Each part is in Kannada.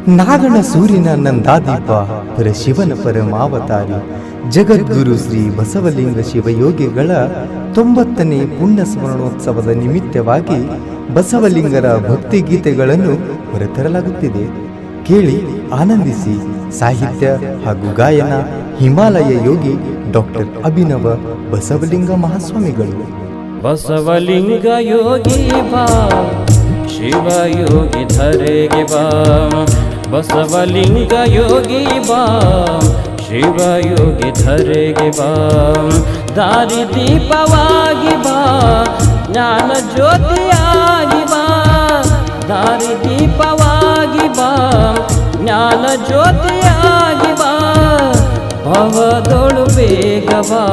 ನಾಗಣ ಸೂರ್ಯನ ನಂದಾದೀಪ ಪರ ಶಿವನ ಪರಮಾವತಾರಿ ಜಗದ್ಗುರು ಶ್ರೀ ಬಸವಲಿಂಗ ಶಿವಯೋಗಿಗಳ 90ನೇ ಪುಣ್ಯ ಸ್ಮರಣೋತ್ಸವದ ನಿಮಿತ್ತವಾಗಿ ಬಸವಲಿಂಗರ ಭಕ್ತಿ ಗೀತೆಗಳನ್ನು ಹೊರತರಲಾಗುತ್ತಿದೆ. ಕೇಳಿ ಆನಂದಿಸಿ. ಸಾಹಿತ್ಯ ಹಾಗೂ ಗಾಯನ ಹಿಮಾಲಯ ಯೋಗಿ ಡಾಕ್ಟರ್ ಅಭಿನವ ಬಸವಲಿಂಗ ಮಹಾಸ್ವಾಮಿಗಳು. ಬಸವಲಿಂಗ ಯೋಗಿ ಬಾ ಶಿವ ಯೋಗಿ ಧರೆಗೆ ಬಾ, ಬಸವಲಿಂಗ ಯೋಗಿ ಬಾ ಶಿವ ಯೋಗಿ ಧರೆಗೆ ಬಾ, ದಾರಿ ದೀಪವಾಗಿ ಬಾ ಜ್ಞಾನ ಜ್ಯೋತಿಯಾಗಿ ಬಾ, ದಾರಿ ದೀಪವಾಗಿ ಬಾ ಜ್ಞಾನ ಜ್ಯೋತಿಯಾಗಿ ಬಾ, ಭವದೊಳು ಬೇಗ ಬಾ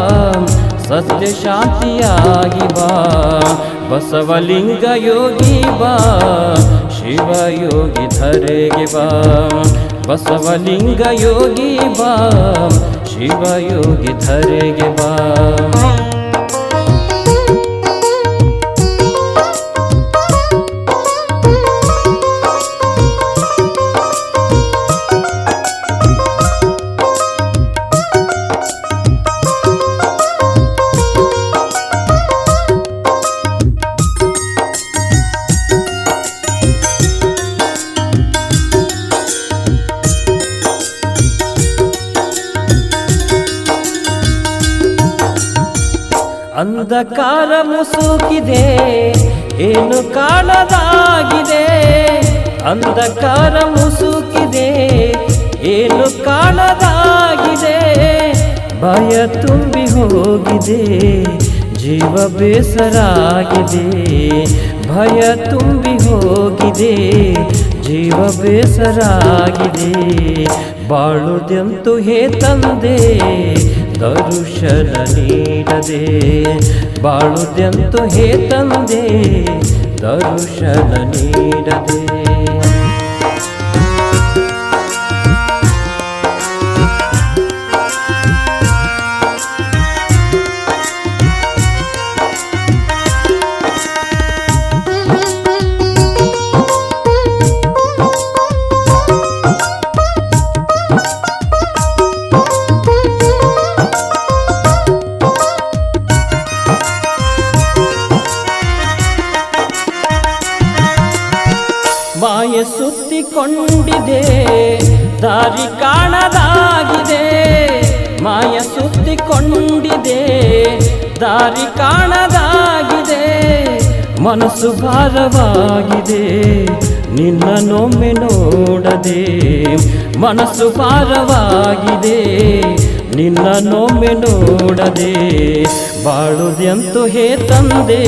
ಸತ್ಯ ಶಾಂತಿಯಾಗಿ ಬಾ, ಬಸವಲಿಂಗ ಯೋಗಿ ಬಾ ಶಿವ ಯೋಗಿ ಧರೆಗೆ ಬಾ, ಬಸವಲಿಂಗ ಯೋಗಿ ಬಾ ಶಿವ ಯೋಗಿ ಧರೆಗೆ ಬಾ. ಅಂಧಕಾರ ಮುಸುಕಿದೆ ಏನು ಕಾಣದಾಗಿದೆ, ಅಂಧಕಾರ ಮುಸುಕಿದೆ ಏನು ಕಾಣದಾಗಿದೆ, ಭಯ ತುಂಬಿ ಹೋಗಿದೆ ಜೀವ ಬೇಸರಾಗಿದೆ, ಭಯ ತುಂಬಿ ಹೋಗಿದೆ ಜೀವ ಬೇಸರಾಗಿದೆ, ಬಾಳುದೆಂತು ಹೇ ತಂದೆ ದರುಶನ ನೀಡದೆ, ಬಾಳುದೆಂತು ಹೇ ತಂದೆ ದರುಶನ ನೀಡದೆ. ಮಾಯ ಸುತ್ತಿಕೊಂಡಿದೆ ದಾರಿ ಕಾಣದಾಗಿದೆ, ಮಾಯ ಸುತ್ತಿಕೊಂಡಿದೆ ದಾರಿ ಕಾಣದಾಗಿದೆ, ಮನಸ್ಸು ಭಾರವಾಗಿದೆ ನಿನ್ನನ್ನೊಮ್ಮೆ ನೋಡದೆ, ಮನಸ್ಸು ಭಾರವಾಗಿದೆ ನಿನ್ನನ್ನೊಮ್ಮೆ ನೋಡದೆ, ಬಾಳುದೆಂತು ಹೇ ತಂದೆ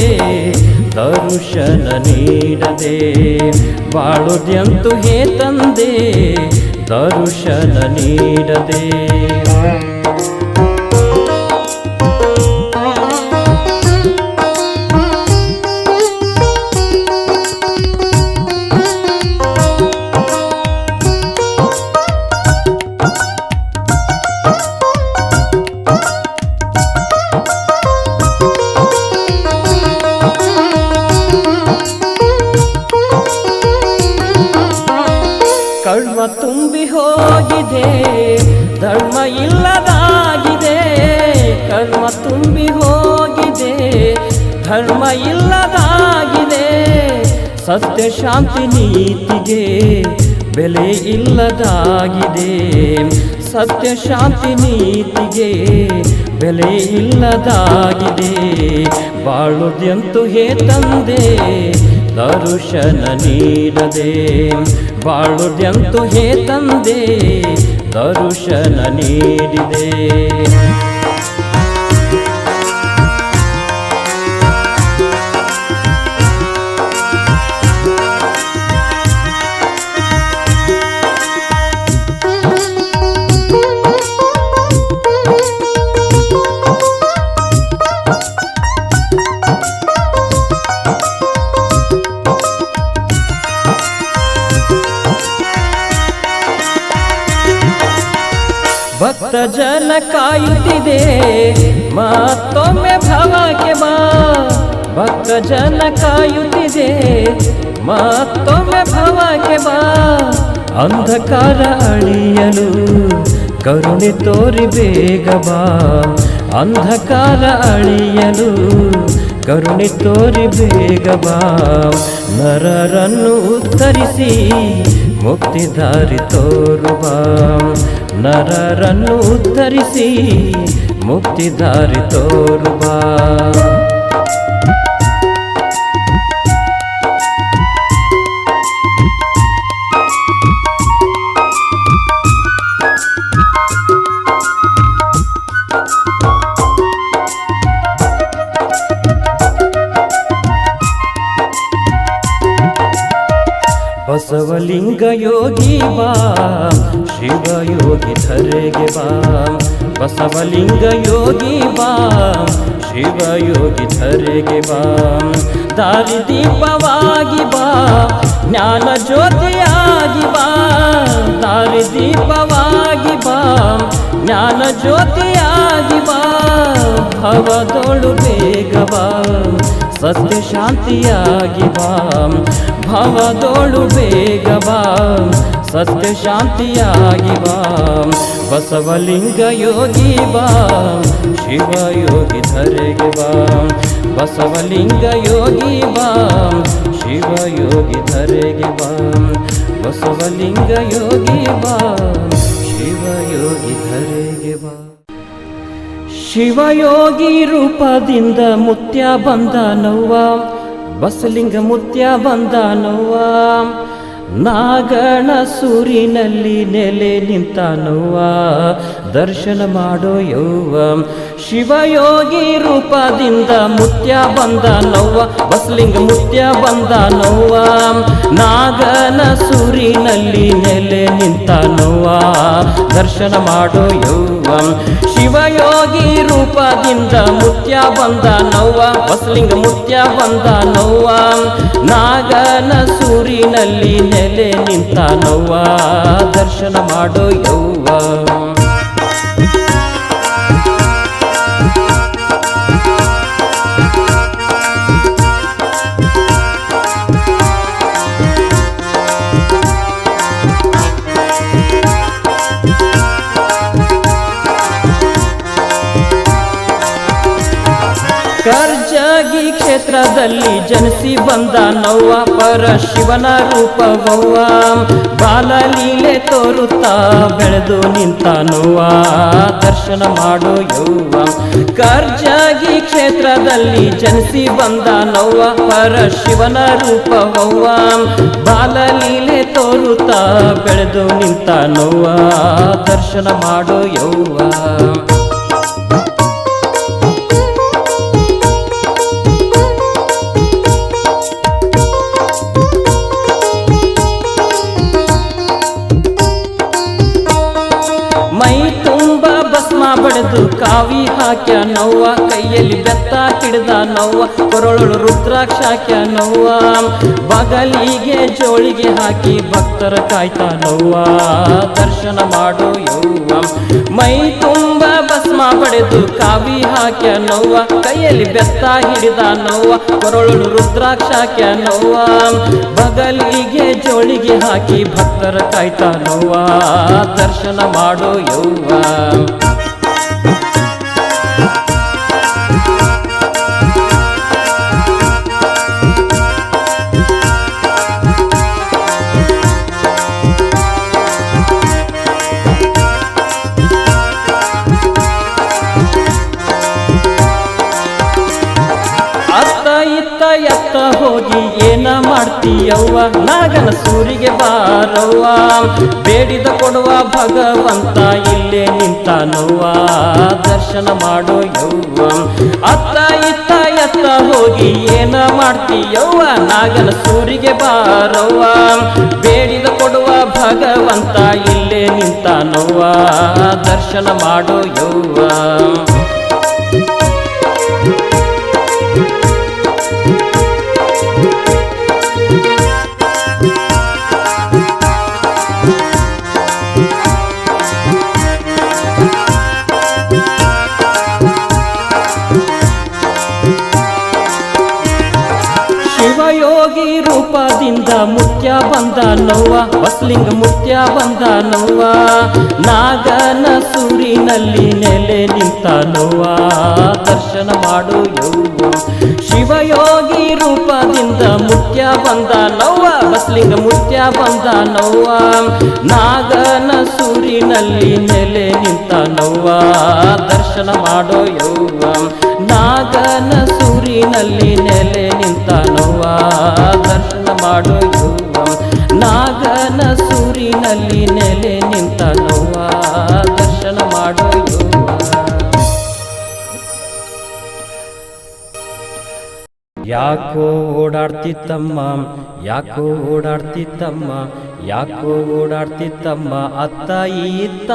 ದರುಶನ ನೀಡದೆ, ಬಾಳುದೆಂತು ಹೇ ತಂದೆ ದರುಶನ ನೀಡದೆ. ಕರ್ಮ ತುಂಬಿ ಹೋಗಿದೆ ಧರ್ಮ ಇಲ್ಲದಾಗಿದೆ, ಕರ್ಮ ತುಂಬಿ ಹೋಗಿದೆ ಧರ್ಮ ಇಲ್ಲದಾಗಿದೆ, ಸತ್ಯ ಶಾಂತಿ ನೀತಿಗೆ ಬೆಲೆ ಇಲ್ಲದಾಗಿದೆ, ಸತ್ಯ ಶಾಂತಿ ನೀತಿಗೆ ಬೆಲೆ ಇಲ್ಲದಾಗಿದೆ, ಬಾಳುದೆಂತು ಹೇ ತಂದೆ ದರುಶನ ನೀಡದೆ, ಬಾಳುದೆಂತು ಹೇ ತಂದೆ ದರುಶನ ನೀಡಿದೆ. ಭಕ್ತ ಜನ ಕಾಯುತ್ತಿದೆ ಮತ್ತೊಮ್ಮೆ ಭವಕ್ಕೆ ಬಾ, ಭಕ್ತ ಜನ ಕಾಯುತ್ತಿದೆ ಮತ್ತೊಮ್ಮೆ ಭವಕ್ಕೆ ಬಾ, ಅಂಧಕಾರ ಅಳಿಯಲು ಕರುಣೆ ತೋರಿ ಬೇಗ ಬಾ ಅಂಧಕಾರ ಅಳಿಯಲು ಕರುಣೆ ತೋರಿ ಬೇಗ ಬಾ ನರರನ್ನು ಉತ್ತರಿಸಿ ಮುಕ್ತಿ ದಾರಿ ತೋರು ಬಾ ನರರನ್ನು ಉತ್ತರಿಸಿ ಮುಕ್ತಿ ದಾರಿ ತೋರು ಬಾ ಬಸವಲಿಂಗ ಯೋಗಿ ಬಾ ಶಿವಯೋಗಿ ಧರೆಗೆ ಬಾ ಬಸವಲಿಂಗ ಯೋಗಿ ಬಾ ಶಿವಯೋಗಿ ಧರೆಗೆ ಬಾ ದಾರಿ ದೀಪವಾಗಿ ಬಾ ಜ್ಞಾನ ಜ್ಯೋತಿಯಾಗಿ ಬಾ ದಾರಿ ದೀಪವಾಗಿ ಬಾ ಜ್ಞಾನ ಜ್ಯೋತಿಯಾಗಿ ಬಾ ಭವದೊಳು ಬೇಗ ಬಾ ಸತ್ಯ ಶಾಂತಿಯಾಗಿ ಬಾ ಭವದೋಳು ಬೇಗ ಬಾ ಸತ್ಯ ಶಾಂತಿಯಾಗಿ ಬಾ ಬಸವಲಿಂಗ ಯೋಗಿ ಬಾ ಶಿವಯೋಗಿ ಧರೆಗೆ ಬಾ ಬಸವಲಿಂಗ ಯೋಗಿ ಬಾ ಶಿವಯೋಗಿ ಧರೆಗೆ ಬಾ ಬಸವಲಿಂಗ ಯೋಗಿ ಬಾ ಶಿವಯೋಗಿ ಧರೆಗೆ ಬಾ ಶಿವಯೋಗಿ ರೂಪದಿಂದ ಮುತ್ಯ ಬಂದ ನವ್ವ ಬಸಲಿಂಗ ಮುತ್ಯ ಬಂದ ನವ್ವ ನಾಗಣ ಸೂರಿನಲ್ಲಿ ನೆಲೆ ನಿಂತ ನವ್ವ ದರ್ಶನ ಮಾಡೋ ಯವ್ವ ಶಿವಯೋಗಿ ರೂಪದಿಂದ ಮುತ್ಯ ಬಂದ ನವ್ವ ಬಸಲಿಂಗ ಮುತ್ಯ ಬಂದ ನವ್ವ ನಾಗನ ಸೂರಿನಲ್ಲಿ ನೆಲೆ ನಿಂತ ನವ್ವ ದರ್ಶನ ಮಾಡೋ ಯವ್ವ ಶಿವಯೋಗಿ ರೂಪದಿಂದ ಮುತ್ಯ ಬಂದ ನವ್ವ ಬಸಲಿಂಗ ಮುತ್ಯ ಬಂದ ನವ್ವ ನಾಗನ ಸೂರಿನಲ್ಲಿ ನೆಲೆ ನಿಂತ ನವ್ವ ದರ್ಶನ ಮಾಡೋ ಯವ್ವ ಕರ್ಜಗಿ ಕ್ಷೇತ್ರದಲ್ಲಿ ಜನಿಸಿ ಬಂದ ನವ್ವ ಪರ ಶಿವನ ರೂಪವವ್ವ ಬಾಲಲೀಲೆ ತೋರುತ್ತಾ ಬೆಳೆದು ನಿಂತ ನವ್ವ ದರ್ಶನ ಮಾಡೋ ಯವ್ವ ಕರ್ಜಗಿ ಕ್ಷೇತ್ರದಲ್ಲಿ ಜನಿಸಿ ಬಂದ ನವ್ವ ಪರ ಶಿವನ ರೂಪವವ್ವ ಬಾಲಲೀಲೆ ತೋರುತ್ತಾ ಬೆಳೆದು ನಿಂತ ನವ್ವ ದರ್ಶನ ಮಾಡೋ ಯವ್ವ ಮೈ ತುಂಬ ಭಸ್ಮ ಬಡಿದು ಕಾವಿ ಹಾಕ್ಯ ನವ್ವ ಕೈಯಲ್ಲಿ ಬೆತ್ತ ಹಿಡಿದ ನವ್ವ ಕೊರಳೊಳು ರುದ್ರಾಕ್ಷ ಹಾಕ್ಯ ನವ್ವ ಬಗಲಿಗೆ ಜೋಳಿಗೆ ಹಾಕಿ ಭಕ್ತರ ಕಾಯ್ತಾ ನವ್ವ ದರ್ಶನ ಮಾಡೋ ಯವ್ವ ಮೈ ತುಂಬ ಭಸ್ಮ ಬಡಿದು ಕಾವಿ ಹಾಕ್ಯ ನವ್ವ ಕೈಯಲ್ಲಿ ಬೆತ್ತ ಹಿಡಿದ ನವ್ವ ಕೊರಳೊಳು ರುದ್ರಾಕ್ಷ ಹಾಕ್ಯ ನವ್ವ ಬಗಲಿಗೆ ಜೋಳಿಗೆ ಹಾಕಿ ಭಕ್ತರ ಕಾಯ್ತಾ ನವ್ವ ದರ್ಶನ ಮಾಡೋ ಯವ್ವ ಅತ್ತ ಇತ್ತ ಎತ್ತ ಹೋಗಿ ಏನ ಮಾಡ್ತೀಯವ್ವ ನಾಗನ ಸೂರಿಗೆ ಬಾರವ್ವ ಬೇಡಿದ ಕೊಡುವ ಭಗವಂತ ಇಲ್ಲೇ ನಿಂತ ನವ್ವ ದರ್ಶನ ಮಾಡೋ ಯವ್ವ ಅತ್ತ ಇತ್ತ ಎತ್ತ ಹೋಗಿ ಏನ ಮಾಡ್ತೀಯವ್ವ ನಾಗನ ಸೂರಿಗೆ ಬಾರವ್ವ ಬೇಡಿದ ಕೊಡುವ ಭಗವಂತ ಇಲ್ಲೇ ನಿಂತ ನವ್ವ ದರ್ಶನ ಮಾಡೋ ಯವ್ವ ಶಿವಯೋಗಿ ರೂಪದಿಂದ ಮುತ್ಯ ಬಂದ ನವ್ವ ಬಸ ಬಸಲಿಂಗ ಮುತ್ಯ ಬಂದಾನವ್ವ ನಾಗನ ಸೂರಿನಲ್ಲಿ ನೆಲೆ ನಿಂತಾನವ್ವ ದರ್ಶನ ಮಾಡು ಯವ್ವ ಶಿವಯೋಗಿ ರೂಪದಿಂದ ಮುತ್ಯ ಬಂದಾನವ್ವ ಬಸಲಿಂಗ ಮುತ್ಯ ಬಂದಾನವ್ವ ನಾಗನ ಸೂರಿನಲ್ಲಿ ನೆಲೆ ನಿಂತಾನವ್ವ ದರ್ಶನ ಮಾಡೋ ಯವ್ವ ನಾಗನ ಸೂರಿನಲ್ಲಿ ನೆಲೆ ನಿಂತಾನವ್ವ ದರ್ಶನ ಮಾಡೋ ಯವ್ವ ನಾಗನ ಸೂರಿನಲ್ಲಿ ನೆಲೆ ನಿಂತಾನವ್ವ ದರ್ಶನ ಮಾಡೋ ಯವ್ವ ಯಾಕೋ ಓಡಾಡ್ತಿತ್ತಮ್ಮ ಯಾಕೋ ಓಡಾಡ್ತಿತ್ತಮ್ಮ ಯಾಕೋ ಓಡಾಡ್ತಿತ್ತಮ್ಮ ಅತ್ತ ಇತ್ತ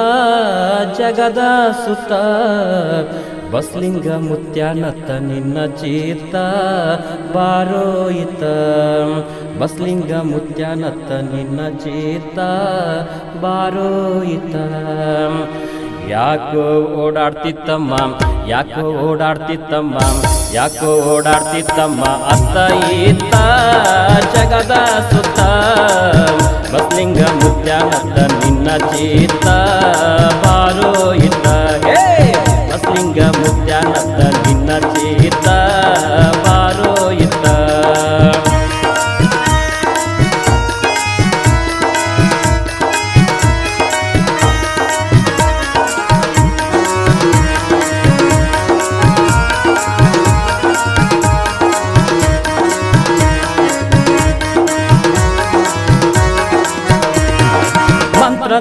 ಜಗದ ಸುತ್ತ ಬಸಲಿಂಗ ಮುತ್ಯಾನತ್ತ ನಿನ್ನ ಚೀತ ಬಾರೋ ಇತ್ತ ಬಸಲಿಂಗ ಮುತ್ಯಾನತ್ತ ನಿನ್ನ ಚೀತ ಬಾರೋ ಇತ್ತ ಯಾಕೋ ಓಡಾಡ್ತಿತ್ತಮ್ಮ ಯಾಕೋ ಓಡಾಡ್ತಿತ್ತಮ್ಮ ಯಾಕೋ ಓಡಾಡ್ತಿತ್ತಮ್ಮ ಅತ್ತ ಇತ್ತ ಜಗದ ಸುತ್ತ ಬಸಲಿಂಗ ಮುತ್ಯಾನತ್ತ ನಿನ್ನ ಚೀತ ಬಾರೋ ಇತ್ತ ಹೇ ಬಸಲಿಂಗ ಮುತ್ಯಾನತ್ತ ನಿನ್ನ ಚೀತ ಬಾರೋ ಇತ್ತ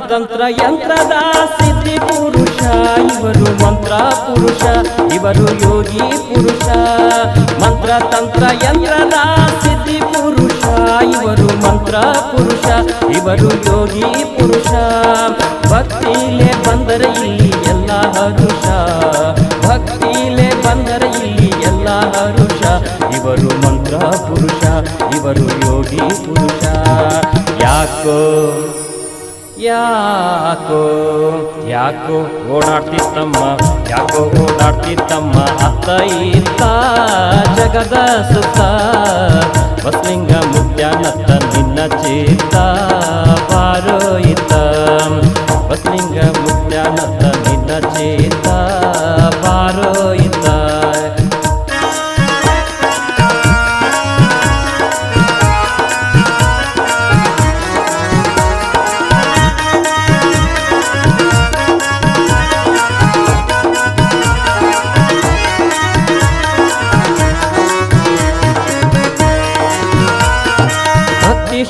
ತಂತ್ರ ಯಂತ್ರದ ಸಿದ್ಧಿ ಪುರುಷ ಇವರು ಮಂತ್ರ ಪುರುಷ ಇವರು ಯೋಗಿ ಪುರುಷ ಮಂತ್ರ ತಂತ್ರ ಯಂತ್ರದ ಸಿದ್ಧಿ ಪುರುಷ ಇವರು ಮಂತ್ರ ಪುರುಷ ಇವರು ಯೋಗಿ ಪುರುಷ ಭಕ್ತಿಲೇ ಬಂದರೆ ಇಲ್ಲಿ ಎಲ್ಲ ಹರುಷ ಭಕ್ತಿಲೇ ಬಂದರೆ ಇಲ್ಲಿ ಎಲ್ಲ ಹರುಷ ಇವರು ಮಂತ್ರ ಪುರುಷ ಇವರು ಯೋಗಿ ಪುರುಷ ಯಾಕೋ ಯಾಕೋ ಯಾಕೋ ಓಡಾಡ್ತಿತ್ತಮ್ಮ ಯಾಕೋ ಓಡಾಡ್ತಿತ್ತಮ್ಮ ಅತ್ತ ಇತ್ತ ಜಗದ ಸುತ್ತ ಬಸಲಿಂಗ ಮುತ್ಯಾನತ್ತ ನಿನ್ನ ಚೀತ ಬಾರೋ ಇತ್ತ ಬಸಲಿಂಗ ಮುತ್ಯಾನತ್ತ ನಿನ್ನ ಚೀತ ಬಾರೋ ಇತ್ತ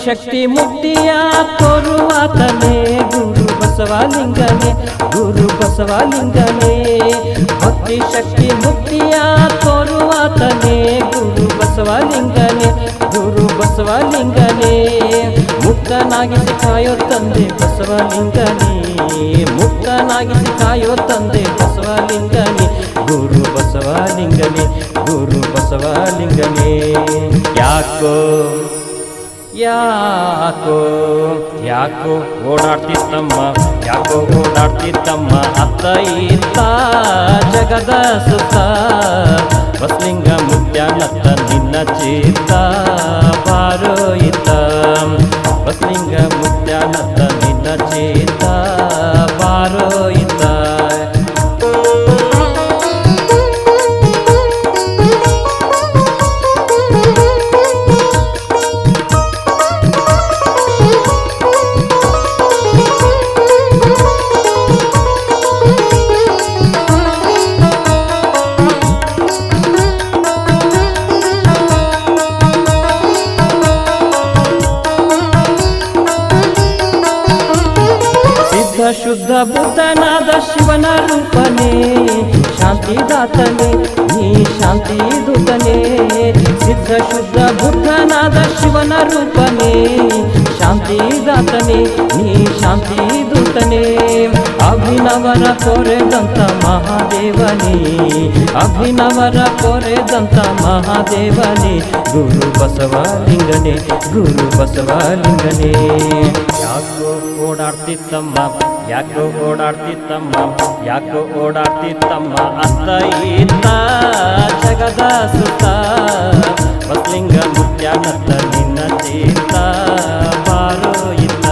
ಶಕ್ತಿ ಮುಕ್ತಿಯ ತೋರುವಾತನೇ ಗುರು ಬಸವಲಿಂಗನೇ ಗುರು ಬಸವಲಿಂಗನೇ ಭಕ್ತಿ ಶಕ್ತಿ ಮುಕ್ತಿಯ ತೋರುವಾತನೇ ಗುರು ಬಸವಲಿಂಗನೇ ಗುರು ಬಸವಲಿಂಗನೇ ಮುಕ್ತನಾಗಿಸಿ ಕಾಯೋ ತಂದೆ ಬಸವಲಿಂಗನೇ ಮುಕ್ತನಾಗಿಸಿ ಕಾಯೋ ತಂದೆ ಬಸವಲಿಂಗನೇ ಗುರು ಬಸವಲಿಂಗನೇ ಗುರು ಬಸವಲಿಂಗನೇ ಯಾಕೋ ಯಾಕೋ ಯಾಕೋ ಓಡಾಡ್ತಿತ್ತಮ್ಮ ಯಾಕೋ ಓಡಾಡ್ತಿತ್ತಮ್ಮ ಅತ್ತ ಇತ್ತ ಜಗದ ಸುತ್ತ ಬಸಲಿಂಗ ಮುತ್ಯಾನತ್ತ ನಿನ್ನ ಚೀತ ಬಾರೋ ಇತ್ತ ಬಸಲಿಂಗ ಮುತ್ಯಾನತ್ತ ನಿನ್ನ ಚೀತ ಬಾರೋ ಇತ್ತ ಶುದ್ಧ ಬುದ್ಧನಾದ ಶಿವನ ರೂಪನೇ ಶಾಂತಿದಾತನೇ ನೀ ಶಾಂತಿ ದೂತನೇ ಸಿದ್ಧ ಶುದ್ಧ ಬುದ್ಧನಾದ ಶಿವನ ರೂಪನೇ ಶಾಂತಿದಾತನೇ ನೀ ಶಾಂತಿ ದೂತನೇ ಅಭಿನವರ ಕೊರೆದಂತ ಮಹಾದೇವನೇ ಅಭಿನವರ ಕೊರೆದಂತ ಮಹಾದೇವನೇ ಗುರು ಬಸವಲಿಂಗನೇ ಗುರು ಬಸವಲಿಂಗನೇ ಯಾಕೋ ಓಡಾಡ್ತಿತ್ತಮ್ಮ ಯಾಕೋ ಓಡಾಡ್ತಿತ್ತಮ್ಮ ಯಾಕೋ ಓಡಾಡ್ತಿತ್ತಮ್ಮ ಅತ್ತ ಇತ್ತ ಜಗದ ಸುತ್ತ ಬಸಲಿಂಗ ಮುತ್ಯಾನತ್ತ ನಿನ್ನ ಚೀತ ಬಾರೋ ಇತ್ತ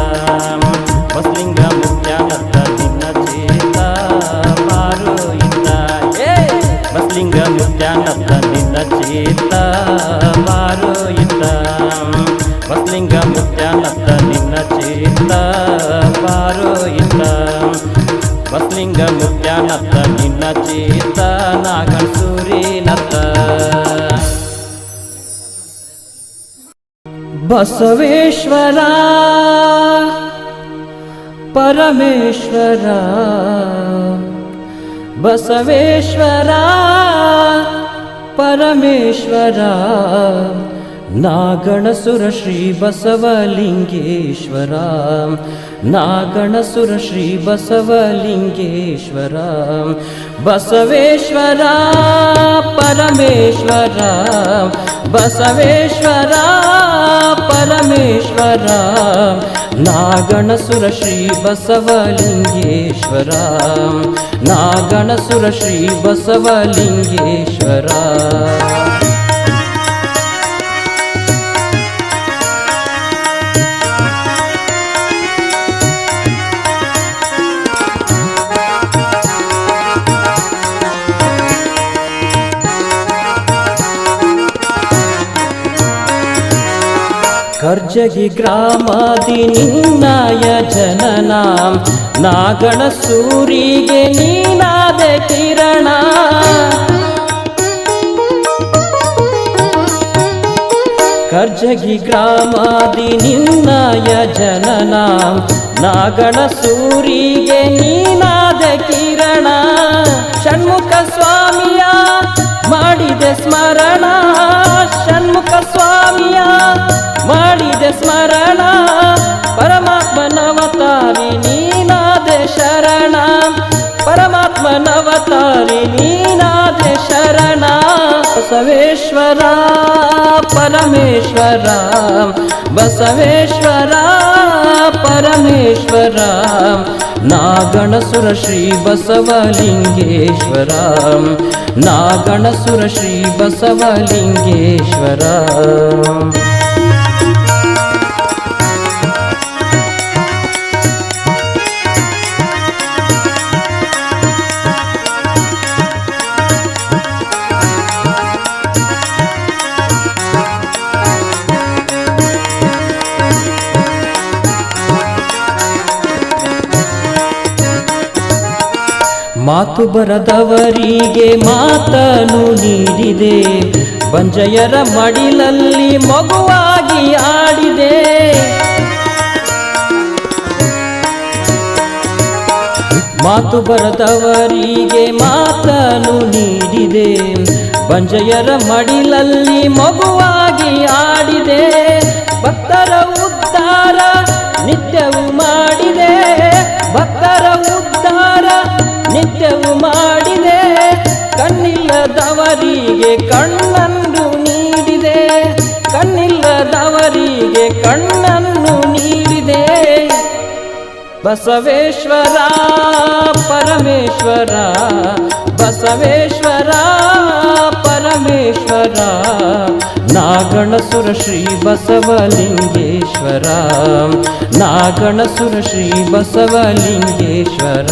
ಬಾರೋ ಇಲ್ಲ ಬಸಲಿಂಗ ಮುತ್ಯಾನತ್ತ ನಿನ್ನ ಚೇತ ನಾಗಣ ಸೂರಿನತ್ತ ಬಸವೇಶ್ವರ ಪರಮೇಶ್ವರ ಬಸವೇಶ್ವರ ಪರಮೇಶ್ವರ ನಾಗಣಸುರ ಶ್ರೀ ಬಸವಲಿಂಗೇಶ್ವರ ನಾಗಣಸುರ ಶ್ರೀ ಬಸವಲಿಂಗೇಶ್ವರ ಬಸವೇಶ್ವರ ಪರಮೇಶ್ವರ ಬಸವೇಶ್ವರ ಪರಮೇಶ್ವರ ನಾಗಣಸುರ ಶ್ರೀ ಬಸವಲಿಂಗೇಶ್ವರ ನಾಗಣಸುರ ಶ್ರೀ ಬಸವಲಿಂಗೇಶ್ವರ ಕರ್ಜಗಿ ಗ್ರಾಮಾದಿ ನಿನ್ನಯ ಜನನ ನಾಗಣ ಸೂರಿಗೆ ನೀನಾದ ಕಿರಣ ಕರ್ಜಗಿ ಗ್ರಾಮಾದಿ ನಿನ್ನಯ ಜನನ ನಾಗಣ ಸೂರಿಗೆ ನೀನಾದ ಕಿರಣ ಷಣ್ಮುಖ ಸ್ವಾಮಿಯ ಮಾಡಿದೆ ಸ್ಮರಣ ಷಣ್ಮುಖ ಸ್ವಾಮಿಯ ಮಾಡಿದೆ ಸ್ಮರಣ ಪರಮಾತ್ಮನವತಾರಿ ನೀನಾದೆ ಶರಣ ಪರಮಾತ್ಮನವತಾರಿ ನೀನಾದೆ ಶರಣ ಬಸವೇಶ್ವರ ಪರಮೇಶ್ವರ ಬಸವೇಶ್ವರ ಪರಮೇಶ್ವರ ನಾಗಣಸುರ ಶ್ರೀ ಬಸವಲಿಂಗೇಶ್ವರ ನಾಗಣಸುರ ಶ್ರೀ ಬಸವಲಿಂಗೇಶ್ವರ ಮಾತು ಬರದವರಿಗೆ ಮಾತನು ನೀಡಿದೆ ಬಂಜಯರ ಮಡಿಲಲ್ಲಿ ಮಗುವಾಗಿ ಆಡಿದೆ ಮಾತು ಬರದವರಿಗೆ ಮಾತನು ನೀಡಿದೆ ಬಂಜಯರ ಮಡಿಲಲ್ಲಿ ಮಗುವಾಗಿ ಆಡಿದೆ ಭಕ್ತರ ಉದ್ಧಾರ ನಿತ್ಯವೂ ಮಾಡಿದೆ ಭಕ್ತರ ಉದ್ಧಾರ ನಿತ್ಯವೂ ಮಾಡಿದೆ ಕಣ್ಣಿಲ್ಲದವರಿಗೆ ಕಣ್ಣನ್ನು ನೀಡಿದೆ ಕಣ್ಣಿಲ್ಲದವರಿಗೆ ಕಣ್ಣನ್ನು ನೀಡಿದೆ ಬಸವೇಶ್ವರ ಪರಮೇಶ್ವರ ಬಸವೇಶ್ವರ ಪರಮೇಶ್ವರ ನಾಗಣಸುರ ಶ್ರೀ ಬಸವಲಿಂಗೇಶ್ವರ ನಾಗಣಸುರ ಶ್ರೀ ಬಸವಲಿಂಗೇಶ್ವರ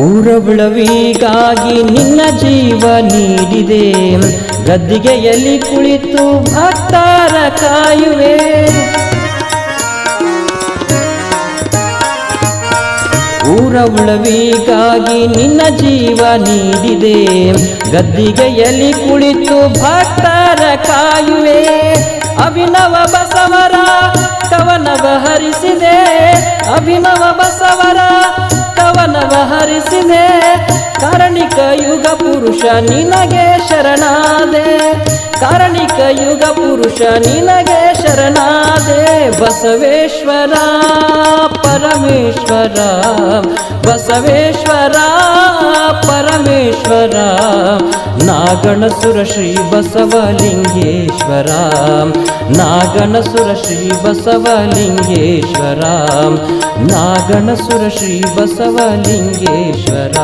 ಊರ ಉಳವಿಗಾಗಿ ನಿನ್ನ ಜೀವ ನೀಡಿದೆ ಗದ್ದಿಗೆಯಲ್ಲಿ ಕುಳಿತು ಭಕ್ತರ ಕಾಯುವೆ ಊರ ಉಳವಿಗಾಗಿ ನಿನ್ನ ಜೀವ ನೀಡಿದೆ ಗದ್ದಿಗೆಯಲ್ಲಿ ಕುಳಿತು ಭಕ್ತರ ಕಾಯುವೆ ಅಭಿನವ ಬಸವರ ಕವನವ ಹರಿಸಿದೆ ಅಭಿನವ ಬಸವರ ಕವನವ ಹರಿಸಿದೆ ಕಾರಣಿಕ ಯುಗ ಪುರುಷ ನಿನಗೆ ಶರಣಾದೆ ಕಾರಣಿಕ ಯುಗ ಪುರುಷ ನಿನಗೆ ಶರಣಾದೆ ಬಸವೇಶ್ವರ ಪರಮೇಶ್ವರ ಬಸವೇಶ್ವರ ಪರಮೇಶ್ವರ ನಾಗಣಸುರ ಶ್ರೀ ಬಸವಲಿಂಗೇಶ್ವರ ನಾಗಣಸುರ ಶ್ರೀ ಬಸವಲಿಂಗೇಶ್ವರ ನಾಗಣಸುರ ಶ್ರೀ ಬಸವಲಿಂಗೇಶ್ವರ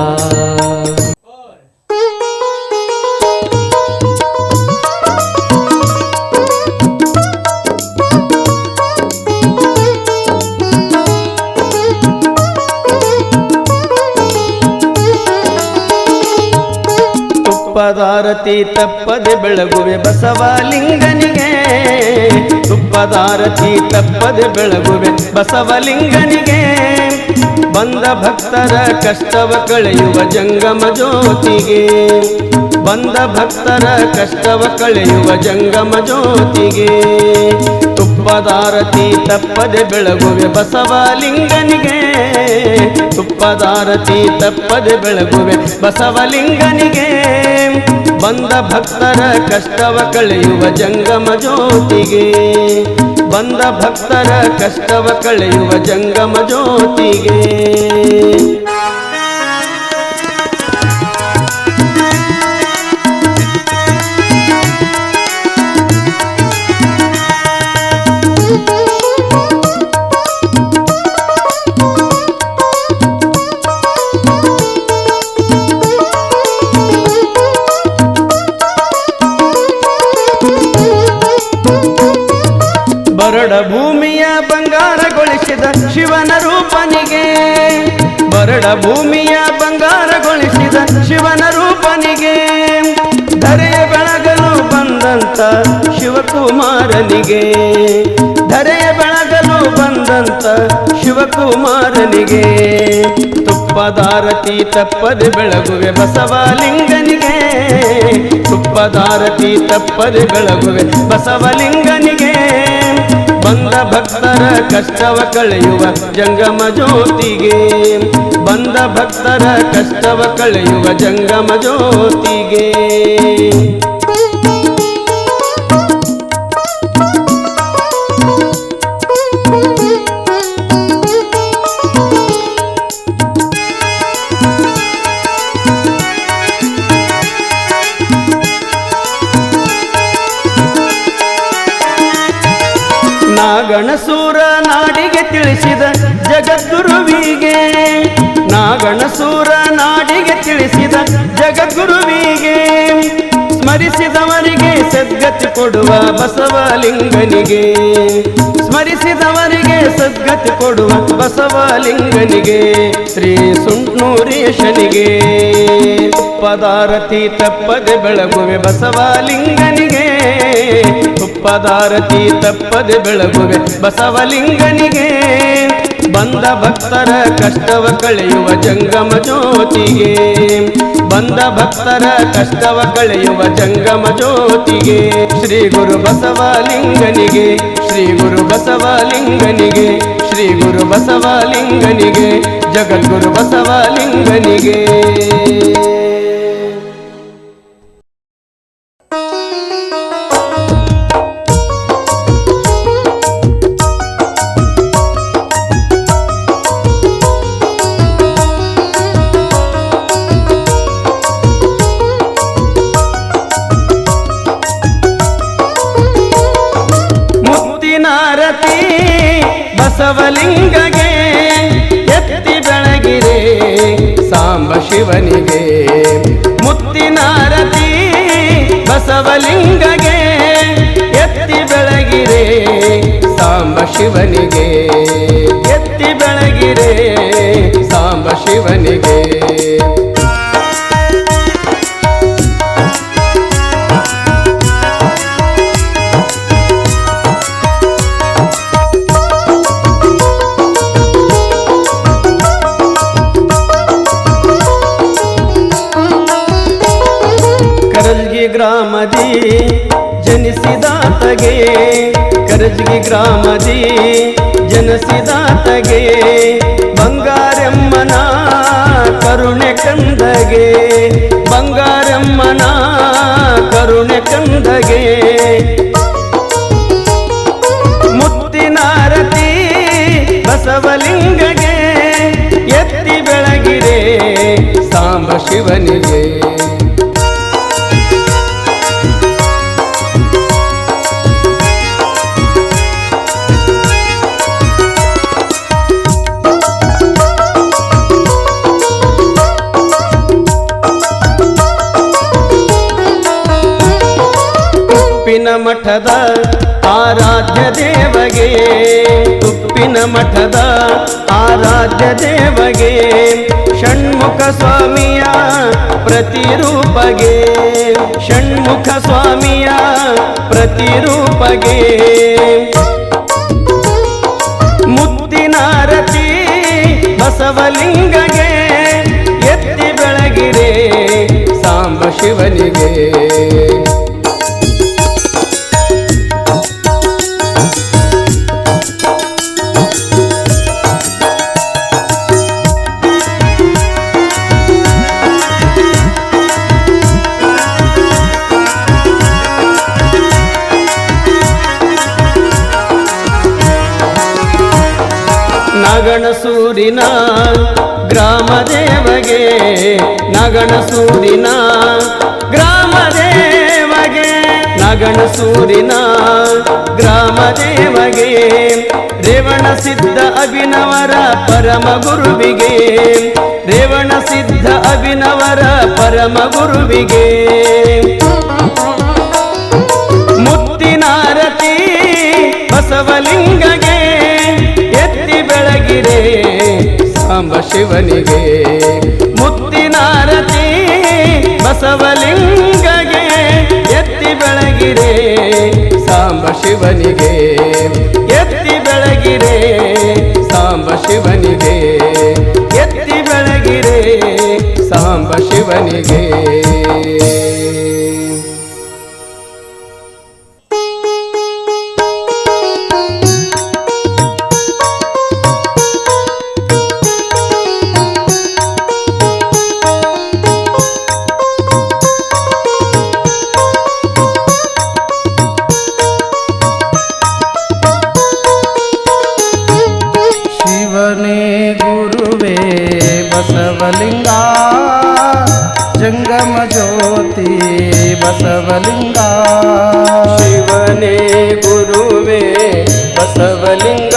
ತುಪ್ಪದಾರತಿ ತಪ್ಪದೆ ಬೆಳಗುವೆ ಬಸವಲಿಂಗನಿಗೆ ತುಪ್ಪದಾರತಿ ತಪ್ಪದೆ ಬೆಳಗುವೆ ಬಸವಲಿಂಗನಿಗೆ ಬಂದ ಭಕ್ತರ ಕಷ್ಟವ ಕಳೆಯುವ ಜಂಗಮ ಜ್ಯೋತಿಗೆ ಬಂದ ಭಕ್ತರ ಕಷ್ಟವ ಕಳೆಯುವ ಜಂಗಮ ಜ್ಯೋತಿಗೆ ತುಪ್ಪದಾರತಿ ತಪ್ಪದೆ ಬೆಳಗುವೆ ಬಸವಲಿಂಗನಿಗೆ ತುಪ್ಪದಾರತಿ ತಪ್ಪದೆ ಬೆಳಗುವೆ ಬಸವಲಿಂಗನಿಗೆ ಬಂದ ಭಕ್ತರ ಕಷ್ಟವ ಕಳೆಯುವ ಜಂಗಮ ಜ್ಯೋತಿಗೆ ಬಂದ ಭಕ್ತರ ಕಷ್ಟವ ಕಳೆಯುವ ಜಂಗಮ ಜ್ಯೋತಿಗೆ ಬರಡ ಭೂಮಿಯ ಬಂಗಾರಗೊಳಿಸಿದ ಶಿವನ ರೂಪನಿಗೆ ಬರಡ ಭೂಮಿಯ ಬಂಗಾರಗೊಳಿಸಿದ ಶಿವನ ರೂಪನಿಗೆ ಧರೆಯ ಬೆಳಗಲು ಬಂದಂತ ಶಿವಕುಮಾರನಿಗೆ ಧರೆಯ ಬೆಳಗಲು ಬಂದಂತ ಶಿವಕುಮಾರನಿಗೆ ತುಪ್ಪದಾರತಿ ತಪ್ಪದೆ ಬೆಳಗುವೆ ಬಸವಲಿಂಗನಿಗೆ ತುಪ್ಪದಾರತಿ ತಪ್ಪದೆ ಬೆಳಗುವೆ ಬಸವಲಿಂಗನಿಗೆ ಬಂದ ಭಕ್ತರ ಕಷ್ಟವ ಕಳೆಯುವ ಜಂಗಮ ಜ್ಯೋತಿಗೆ ಬಂದ ಭಕ್ತರ ಕಷ್ಟವ ಕಳೆಯುವ ಜಂಗಮ ಜ್ಯೋತಿಗೆ ನಾಗಣಸೂರ ನಾಡಿಗೆ ತಿಳಿಸಿದ ಜಗದ್ಗುರುವಿಗೆ ನಾಗಣಸೂರ ನಾಡಿಗೆ ತಿಳಿಸಿದ ಜಗದ್ಗುರುವಿಗೆ ಸ್ಮರಿಸಿದವರಿಗೆ ಸದ್ಗತಿ ಕೊಡುವ ಬಸವಲಿಂಗನಿಗೆ ಸ್ಮರಿಸಿದವರಿಗೆ ಸದ್ಗತಿ ಕೊಡುವ ಬಸವಲಿಂಗನಿಗೆ ಶ್ರೀ ಸುಣ್ಣೂರೇಶನಿಗೆ ತುಪ್ಪದಾರತಿ ತಪ್ಪದೆ ಬೆಳಗುವೆ ಬಸವಲಿಂಗನಿಗೆ ತುಪ್ಪದಾರತಿ ತಪ್ಪದೆ ಬೆಳಗುವೆ ಬಸವಲಿಂಗನಿಗೆ ಬಂದ ಭಕ್ತರ ಕಷ್ಟವ ಕಳೆಯುವ ಜಂಗಮ ಜ್ಯೋತಿಗೆ ಬಂದ ಭಕ್ತರ ಕಷ್ಟವ ಕಳೆಯುವ ಜಂಗಮ ಜ್ಯೋತಿಗೆ ಶ್ರೀ ಗುರು ಬಸವಲಿಂಗನಿಗೆ ಶ್ರೀ ಗುರು ಬಸವಲಿಂಗನಿಗೆ ಶ್ರೀ ಗುರು ಬಸವಲಿಂಗನಿಗೆ ಜಗದ್ಗುರು ಬಸವಲಿಂಗನಿಗೆ ಬಸವಲಿಂಗಗೆ ಎತ್ತಿ ಬೆಳಗಿರೆ ಸಾಂಬ ಶಿವನಿಗೆ ಮುತ್ತಿನಾರತಿ ಬಸವಲಿಂಗಗೆ ಎತ್ತಿ ಬೆಳಗಿರೆ ಸಾಂಬ ಶಿವನಿಗೆ ಎತ್ತಿ ಬೆಳಗಿರೆ ಸಾಂಬ ಶಿವನಿಗೆ ಕರಜ್ಗಿ ಗ್ರಾಮದಿ ಜನಿಸಿದಾತಗೆ ಕರಜ್ಗಿ ಗ್ರಾಮದಿ ಜನಿಸಿದಾತಗೆ ಬಂಗಾರಮ್ಮನ ಕರುಣೆ ಕಂದಗೆ ಬಂಗಾರಮ್ಮನ ಕರುಣೆ ಕಂದಗೆ ಮುತ್ತಿನಾರತಿ ಬಸವಲಿಂಗಗೆ ಎತ್ತಿ ಬೆಳಗಿರೆ ಸಾಂಬ ಶಿವನಿಗೆ. ತುಪ್ಪಿನ ಮಠದ ಆರಾಧ್ಯ ದೇವಗೆ, ತುಪ್ಪಿನ ಮಠದ ಆರಾಧ್ಯ ದೇವಗೆ, ಷಣ್ಮುಖ ಸ್ವಾಮಿಯ ಪ್ರತಿರೂಪಗೆ, ಷಣ್ಮುಖ ಸ್ವಾಮಿಯ ಪ್ರತಿರೂಪಗೆ. ಮುತ್ತಿನಾರತಿ ಬಸವಲಿಂಗಗೆ, ಎತ್ತಿ ಬೆಳಗಿರೆ ಸಾಂಬ ಶಿವನಿಗೆ. ನಗಣಸೂರಿನ ಗ್ರಾಮ ದೇವಗೆ, ನಗಣಸೂರಿನ ಗ್ರಾಮ ದೇವಗೆ, ನಗಣಸೂರಿನ ಗ್ರಾಮ ದೇವಗೆ, ರೇವಣ ಸಿದ್ಧ ಅಭಿನವರ ಪರಮ ಗುರುವಿಗೆ, ರೇವಣ ಸಿದ್ಧ ಅಭಿನವರ ಪರಮ ಗುರುವಿಗೆ. ಮುತ್ತಿನಾರತಿ ಬಸವಲಿಂಗಗೆ, ಎತ್ತಿ ಬೆಳಗಿರೆ ಸಾಂಬ ಶಿವನಿಗೆ. ಮುತ್ತಿನಾರತಿ ಬಸವಲಿಂಗಗೆ, ಎತ್ತಿ ಬೆಳಗಿರೆ ಸಾಂಬ ಶಿವನಿಗೆ, ಎತ್ತಿ ಬೆಳಗಿರೆ ಸಾಂಬ ಶಿವನಿಗೆ, ಎತ್ತಿ ಬೆಳಗಿರೆ ಸಾಂಬ ಶಿವನಿಗೆ. ಬಸವಲಿಂಗ ಜಂಗಮ ಜ್ಯೋತಿ ಬಸವಲಿಂಗ, ಶಿವನೇ ಗುರುವೇ ಬಸವಲಿಂಗ,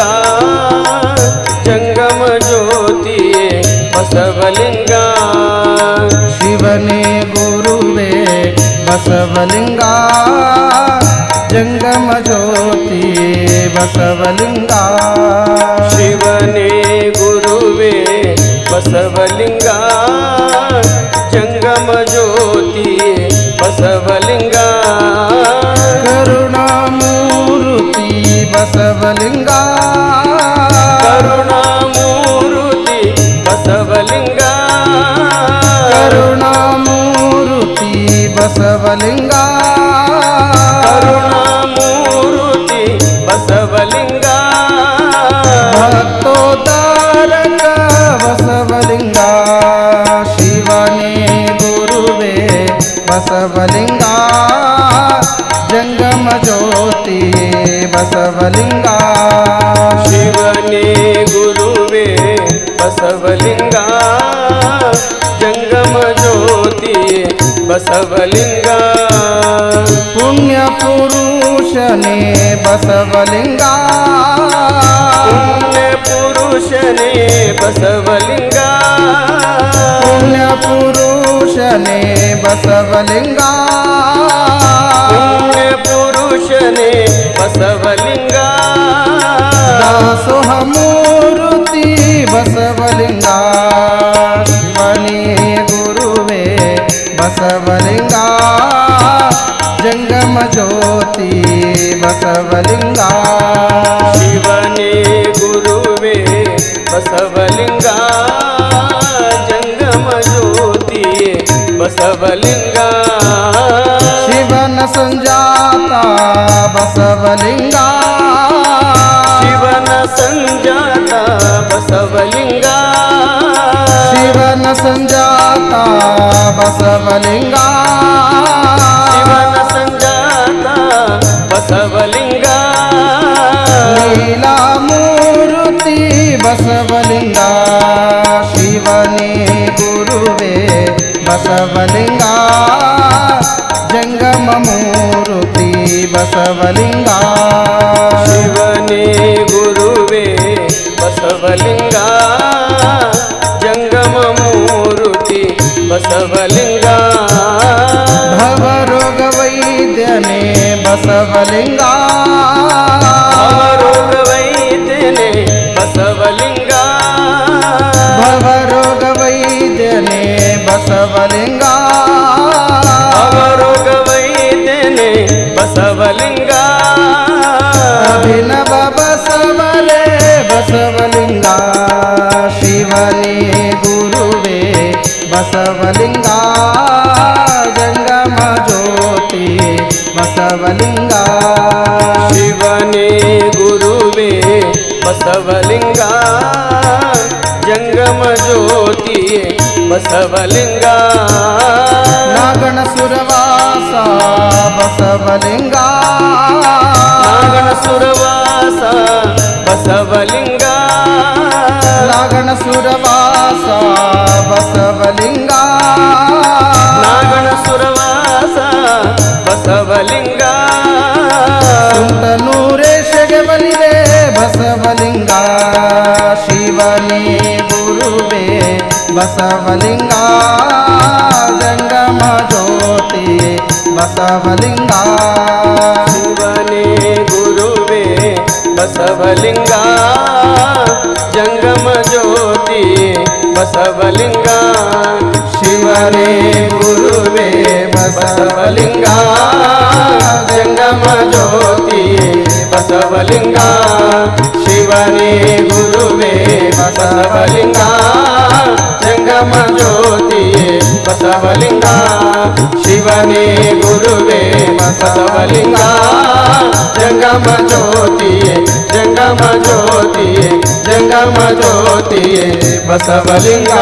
ಜಂಗಮ ಜ್ಯೋತಿಯೇ ಬಸವಲಿಂಗ. ಶಿವನೇ ಗುರುವೇ ಬಸವಲಿಂಗ, ಜಂಗಮ ಜ್ಯೋತಿ ಬಸವಲಿಂಗ. ಶಿವನೇ ಗುರುವೇ ಬಸವಲಿಂಗ, ಜಂಗಮ ಜ್ಯೋತಿ ಬಸವಲಿಂಗ. ಕರುಣಾಮೂರ್ತಿ ಬಸವಲಿಂಗ, ಕರುಣಾಮೂರ್ತಿ ಬಸವಲಿಂಗ, ಕರುಣಾಮೂರ್ತಿ ಬಸವಲಿಂಗ, ಕರುಣಾಮೂರ್ತಿ ಬಸವಲಿಂಗ. ಭಕ್ತೋದ್ಧಾರಕ ಬಸವಲಿಂಗ, ಶಿವನೇ ಗುರುವೇ ಬಸವಲಿಂಗ, ಜಂಗಮ ಜ್ಯೋತಿ ಬಸವಲಿಂಗ. ಶಿವನೇ ಗುರುವೇ ಬಸವಲಿಂಗ, ಜಂಗಮ ಜ್ಯೋತಿ ಬಸವಲಿಂಗ. ಪುಣ್ಯ ಪುರುಷನೇ ಬಸವಲಿಂಗ, ಪುಣ್ಯ ಪುರುಷನೇ ಬಸವಲಿಂಗ, ಪುಣ್ಯ ಪುರುಷನೇ ಬಸವಲಿಂಗ, ಪುಣ್ಯ ಪುರುಷನೇ ಬಸವಲಿಂಗ. ದಾಸೋಹ ಮೂರ್ತಿ ಬಸವಲಿಂಗ, ಶಿವನೇ ಗುರುವೇ ಬಸವಲಿಂಗ, ಜಂಗಮ ಜ್ಯೋತಿ ಬಸವಲಿಂಗ. ಶಿವನೇ ಗುರುವೇ ಬಸವಲಿಂಗ, ಜಂಗಮ ಜ್ಯೋತಿ ಬಸವಲಿಂಗ. ಶಿವನ ಸಂಜಾತ ಬಸವಲಿಂಗ, ಶಿವನ ಸಂಜಾತ ಬಸವಲಿಂಗ, ಶಿವನ ಸಂಜಾತ ಬಸವಲಿಂಗ, ಶಿವನ ಸಂಜಾತ ಬಸವಲಿಂಗ. ಲೀಲಾಮೂರ್ತಿ ಬಸವಲಿಂಗ, ಶಿವನೇ ಗುರುವೇ ಬಸವಲಿಂಗ ಜಂಗಮ ಮೂರುತಿ ಬಸವಲಿಂಗ ಶಿವನೇ ಗುರುವೇ ಬಸವಲಿಂಗ ಜಂಗಮ ಮೂರುತಿ ಬಸವಲಿಂಗ ಭವರೋಗ ವೈದ್ಯನೇ ಬಸವಲಿಂಗ ಅವರೋಗ ವೈದ್ಯನೇ ಬಸವಲಿಂಗ ಭವರೋಗ ವೈದ್ಯನೇ ಬಸವಲಿಂಗ ಅವರೋಗ ವೈದ್ಯನೇ ಬಸವಲಿಂಗ ಅಭಿನವ ಬಸವಲೇ ಬಸವಲಿಂಗ ಶಿವನೇ ಗುರುವೇ ಬಸವಲಿಂಗ ಜಂಗಮ ಜ್ಯೋತಿ ಬಸವಲಿಂಗ ಶಿವನೇ ಗುರುವೇ ಬಸವಲಿಂಗ ಜಂಗಮ ಜ್ಯೋತಿ ಬಸವಲಿಂಗ ನಾಗಣ ಸುರವಾಸ ಬಸವಲಿಂಗ ನಾಗಣ ಸುರವಾಸ ಬಸವಲಿಂಗ ನಾಗಣ ಸುರವಾಸ ಬಸವಲಿಂಗ ನಾಗಣ ಸುರವಾಸ ಬಸವಲಿಂಗ ಸುಂಟನೂರೇಶಗೆ ಬಲಿದೆ ಬಸವಲಿಂಗ ಶಿವನೇ ಗುರುವೇ ಬಸವಲಿಂಗ ಜಂಗಮ ಜ್ಯೋತಿ ಬಸವಲಿಂಗ ಶಿವನೇ ಗುರುವೇ ಬಸವಲಿಂಗ ಜಂಗಮ ಜ್ಯೋತಿ ಬಸವಲಿಂಗ ಶಿವನೇ ಗುರುವೇ ಬಸವಲಿಂಗ ಜಂಗಮ ಜ್ಯೋತಿ ಬಸವಲಿಂಗ ಶಿವನೇ ಗುರುವೇ ಬಸವಲಿಂಗ ಜಂಗಮ ಜ್ಯೋತಿ ಬಸವಲಿಂಗ ಶಿವನೇ ಗುರುವೇ ಬಸವಲಿಂಗ ಜಂಗಮ ಜ್ಯೋತಿ ಜಂಗಮ ಜ್ಯೋತಿ ಜಂಗಮ ಜ್ಯೋತಿ ಬಸವಲಿಂಗ